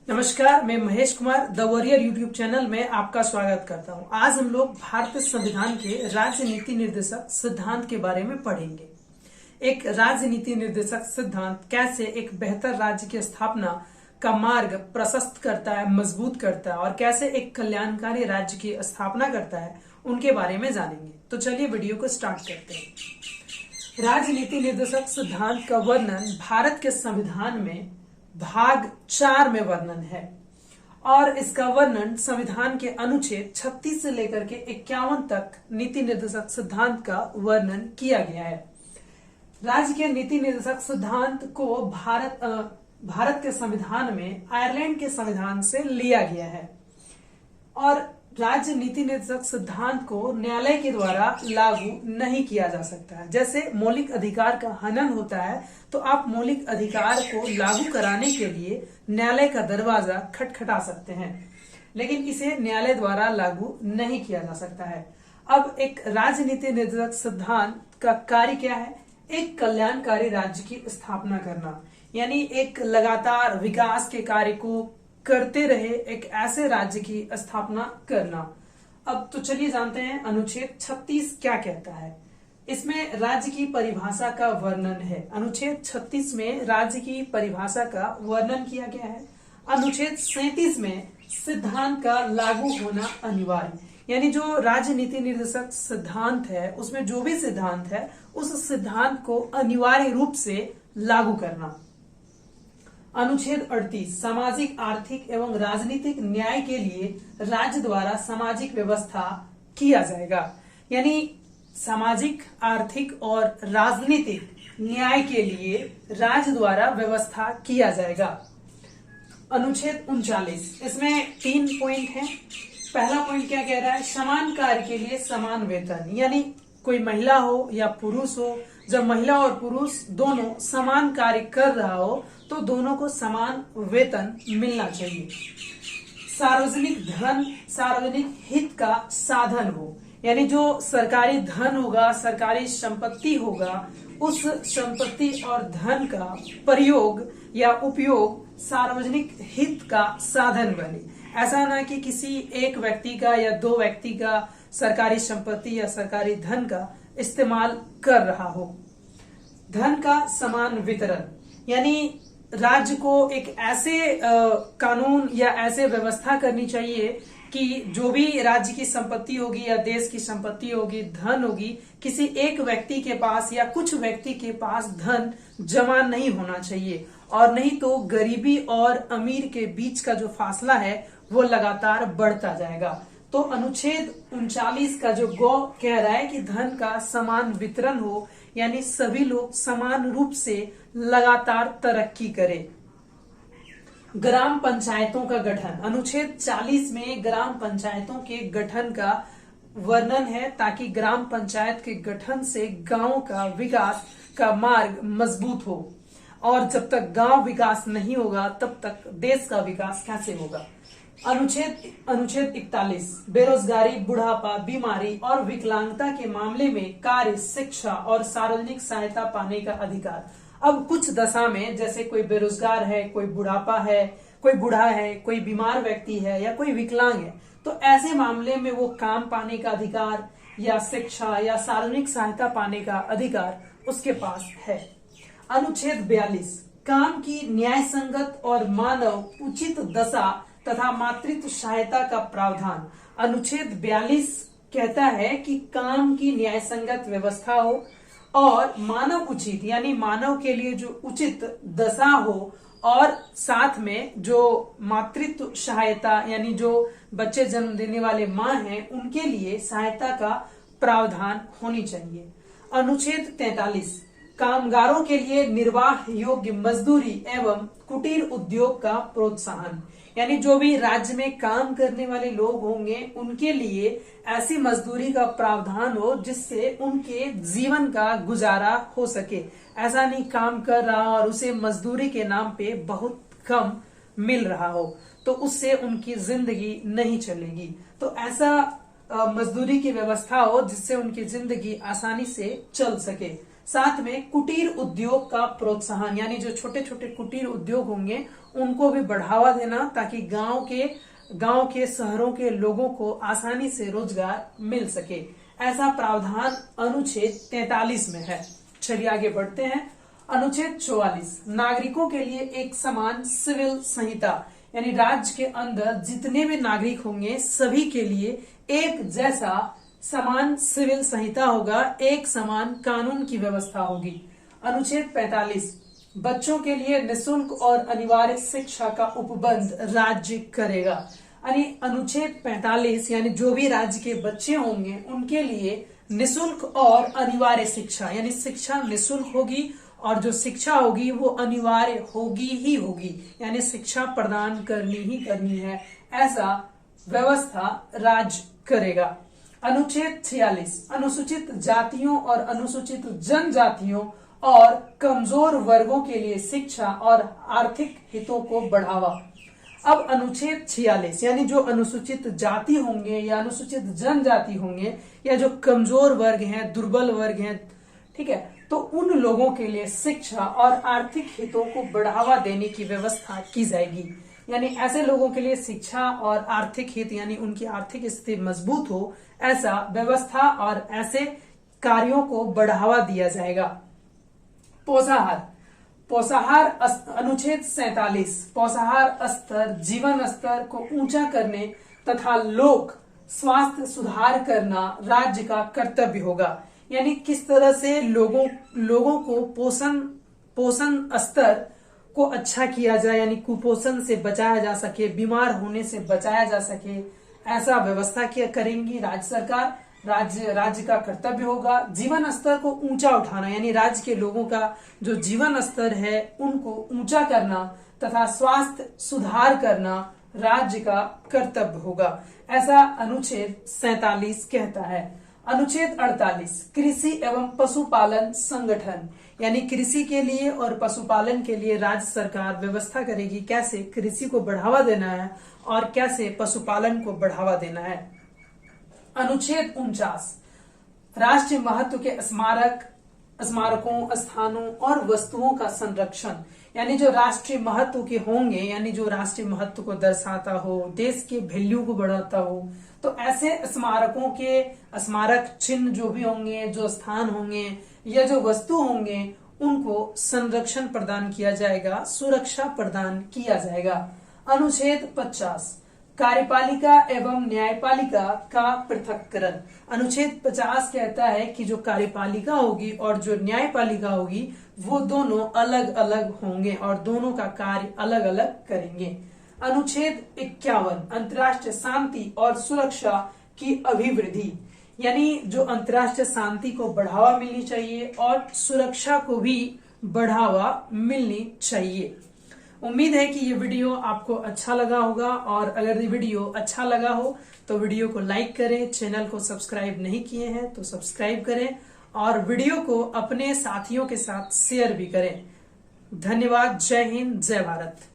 नमस्कार, मैं Mahesh Kumar the warrior YouTube channel में आपका स्वागत करता हूं। आज हम लोग भारतीय संविधान के राज्य नीति निर्देशक सिद्धांत के बारे में पढ़ेंगे। एक राज्य नीति निर्देशक सिद्धांत कैसे एक बेहतर राज्य की स्थापना का मार्ग प्रशस्त करता है, मजबूत करता है और कैसे एक कल्याणकारी राज्य की स्थापना करता है, उनके बारे में जानेंगे। तो चलिए वीडियो को स्टार्ट करते हैं। राज्य नीति निर्देशक सिद्धांत का वर्णन भारत के संविधान में भाग 4 में वर्णन है और इसका वर्णन संविधान के अनुच्छेद 36 से लेकर के 51 तक नीति निर्देशक सिद्धांत का वर्णन किया गया है। राज्य के नीति निर्देशक सिद्धांत को भारत के संविधान में आयरलैंड के संविधान से लिया गया है और राज्य नीति निर्देशक सिद्धांत को न्यायालय के द्वारा लागू नहीं किया जा सकता है। जैसे मौलिक अधिकार का हनन होता है तो आप मौलिक अधिकार को लागू कराने के लिए न्यायालय का दरवाजा खटखटा सकते हैं, लेकिन इसे न्यायालय द्वारा लागू नहीं किया जा सकता है। अब एक राज्य नीति निर्देशक सिद्धांत का कार्य क्या है? एक कल्याणकारी राज्य की स्थापना करना, यानी एक लगातार विकास के कार्य को करते रहे एक ऐसे राज्य की स्थापना करना। अब तो चलिए जानते हैं अनुच्छेद 36 क्या कहता है। इसमें राज्य की परिभाषा का वर्णन है। अनुच्छेद 36 में राज्य की परिभाषा का वर्णन किया गया है। अनुच्छेद 37 में सिद्धांत का लागू होना अनिवार्य, यानी जो राज्य नीति निर्देशक सिद्धांत है उसमें जो भी सिद्धांत है उस सिद्धांत को अनिवार्य रूप से लागू करना। अनुच्छेद 38 सामाजिक, आर्थिक एवं राजनीतिक न्याय के लिए राज्य द्वारा सामाजिक व्यवस्था किया जाएगा, यानी सामाजिक, आर्थिक और राजनीतिक न्याय के लिए राज्य द्वारा व्यवस्था किया जाएगा। अनुच्छेद 39 इसमें 3 पॉइंट हैं। पहला पॉइंट क्या कह रहा है? समान कार्य के लिए समान वेतन, यानी कोई महिला हो या पुरुष हो, जब महिला और पुरुष दोनों समान कार्य कर रहा हो तो दोनों को समान वेतन मिलना चाहिए। सार्वजनिक धन सार्वजनिक हित का साधन हो, यानी जो सरकारी धन होगा, सरकारी संपत्ति होगा, उस संपत्ति और धन का प्रयोग या उपयोग सार्वजनिक हित का साधन बने। ऐसा ना कि किसी एक व्यक्ति का या दो व्यक्ति का सरकारी संपत्ति या सरकारी धन का इस्तेमाल कर रहा हो। धन का समान वितरण, यानी राज्य को एक ऐसे कानून या ऐसे व्यवस्था करनी चाहिए कि जो भी राज्य की संपत्ति होगी या देश की संपत्ति होगी, धन होगी, किसी एक व्यक्ति के पास या कुछ व्यक्ति के पास धन जमा नहीं होना चाहिए और नहीं तो गरीबी और अमीर के बीच का जो फासला है वो लगातार बढ़ता जाएगा। तो अनुच्छेद 39 का जो गौ कह रहा है कि धन का समान वितरण हो, यानी सभी लोग समान रूप से लगातार तरक्की करें। ग्राम पंचायतों का गठन, अनुच्छेद 40 में ग्राम पंचायतों के गठन का वर्णन है ताकि ग्राम पंचायत के गठन से गांव का विकास का मार्ग मजबूत हो और जब तक गांव विकास नहीं होगा तब तक देश का विकास कैसे होगा। अनुच्छेद 41 बेरोजगारी, बुढ़ापा, बीमारी और विकलांगता के मामले में कार्य, शिक्षा और सार्वजनिक सहायता पाने का अधिकार। अब कुछ दशा में जैसे कोई बेरोजगार है, कोई बुढ़ापा है, कोई बूढ़ा है, कोई बीमार व्यक्ति है या कोई विकलांग है, तो ऐसे मामले में वो काम पाने का अधिकार या शिक्षा या सार्वजनिक सहायता पाने का अधिकार उसके पास है। अनुच्छेद 42 काम की न्याय संगत और मानव उचित दशा तथा मातृत्व सहायता का प्रावधान। अनुच्छेद 42 कहता है कि काम की न्याय संगत व्यवस्था हो और मानव उचित, यानी मानव के लिए जो उचित दशा हो और साथ में जो मातृत्व सहायता, यानी जो बच्चे जन्म देने वाले माँ हैं उनके लिए सहायता का प्रावधान होनी चाहिए। अनुच्छेद 43 कामगारों के लिए निर्वाह योग्य मजदूरी एवं कुटीर उद्योग का प्रोत्साहन, यानी जो भी राज्य में काम करने वाले लोग होंगे उनके लिए ऐसी मजदूरी का प्रावधान हो जिससे उनके जीवन का गुजारा हो सके। ऐसा नहीं काम कर रहा और उसे मजदूरी के नाम पे बहुत कम मिल रहा हो तो उससे उनकी जिंदगी नहीं चलेगी। तो ऐसा मजदूरी की व्यवस्था हो जिससे उनकी जिंदगी आसानी से चल सके। साथ में कुटीर उद्योग का प्रोत्साहन, यानी जो छोटे छोटे कुटीर उद्योग होंगे उनको भी बढ़ावा देना, ताकि गांव के शहरों के लोगों को आसानी से रोजगार मिल सके। ऐसा प्रावधान अनुच्छेद 43 में है। चलिए आगे बढ़ते हैं। अनुच्छेद 44, नागरिकों के लिए एक समान सिविल संहिता, यानी राज्य के अंदर जितने भी नागरिक होंगे सभी के लिए एक जैसा समान सिविल संहिता होगा, एक समान कानून की व्यवस्था होगी। अनुच्छेद 45, बच्चों के लिए निःशुल्क और अनिवार्य शिक्षा का उपबंध राज्य करेगा। यानी अनुच्छेद 45 यानी जो भी राज्य के बच्चे होंगे उनके लिए निःशुल्क और अनिवार्य शिक्षा, यानी शिक्षा निःशुल्क होगी और जो शिक्षा होगी वो अनिवार्य होगी ही होगी, यानी शिक्षा प्रदान करनी ही करनी है, ऐसा व्यवस्था राज्य करेगा। अनुच्छेद 46, अनुसूचित जातियों और अनुसूचित जनजातियों और कमजोर वर्गों के लिए शिक्षा और आर्थिक हितों को बढ़ावा। अब अनुच्छेद 46 यानी जो अनुसूचित जाति होंगे या अनुसूचित जनजाति होंगे या जो कमजोर वर्ग हैं, दुर्बल वर्ग हैं, ठीक है, तो उन लोगों के लिए शिक्षा और आर्थिक हितों को बढ़ावा देने की व्यवस्था की जाएगी। यानी ऐसे लोगों के लिए शिक्षा और आर्थिक हित, यानी उनकी आर्थिक स्थिति मजबूत हो, ऐसा व्यवस्था और ऐसे कार्यों को बढ़ावा दिया जाएगा। पोषाहार अनुच्छेद 47, पोषाहार स्तर, जीवन स्तर को ऊंचा करने तथा लोक स्वास्थ्य सुधार करना राज्य का कर्तव्य होगा। यानी किस तरह से लोगों को पोषण स्तर को अच्छा किया जाए, यानी कुपोषण से बचाया जा सके, बीमार होने से बचाया जा सके, ऐसा व्यवस्था करेंगी राज्य सरकार। राज्य का कर्तव्य होगा। जीवन स्तर को ऊंचा उठाना, यानी राज्य के लोगों का जो जीवन स्तर है उनको ऊंचा करना तथा स्वास्थ्य सुधार करना राज्य का कर्तव्य होगा, ऐसा अनुच्छेद 47 कहता है। अनुच्छेद 48, कृषि एवं पशुपालन संगठन, यानी कृषि के लिए और पशुपालन के लिए राज्य सरकार व्यवस्था करेगी कैसे कृषि को बढ़ावा देना है और कैसे पशुपालन को बढ़ावा देना है। अनुच्छेद 49, राष्ट्रीय महत्व के स्मारकों, स्थानों और वस्तुओं का संरक्षण, यानी जो राष्ट्रीय महत्व के होंगे, यानी जो राष्ट्रीय महत्व को दर्शाता हो, देश के वैल्यू को बढ़ाता हो, तो ऐसे स्मारक चिन्ह जो भी होंगे, जो स्थान होंगे या जो वस्तु होंगे उनको संरक्षण प्रदान किया जाएगा, सुरक्षा प्रदान किया जाएगा। अनुच्छेद 50, कार्यपालिका एवं न्यायपालिका का पृथक्करण। अनुच्छेद 50 कहता है कि जो कार्यपालिका होगी और जो न्यायपालिका होगी वो दोनों अलग अलग होंगे और दोनों का कार्य अलग अलग करेंगे। अनुच्छेद 51, अंतर्राष्ट्रीय शांति और सुरक्षा की अभिवृद्धि, यानी जो अंतर्राष्ट्रीय शांति को बढ़ावा मिलनी चाहिए और सुरक्षा को भी बढ़ावा मिलनी चाहिए। उम्मीद है कि ये वीडियो आपको अच्छा लगा होगा और अगर ये वीडियो अच्छा लगा हो तो वीडियो को लाइक करें, चैनल को सब्सक्राइब नहीं किए हैं तो सब्सक्राइब करें और वीडियो को अपने साथियों के साथ शेयर भी करें। धन्यवाद। जय हिंद, जय भारत।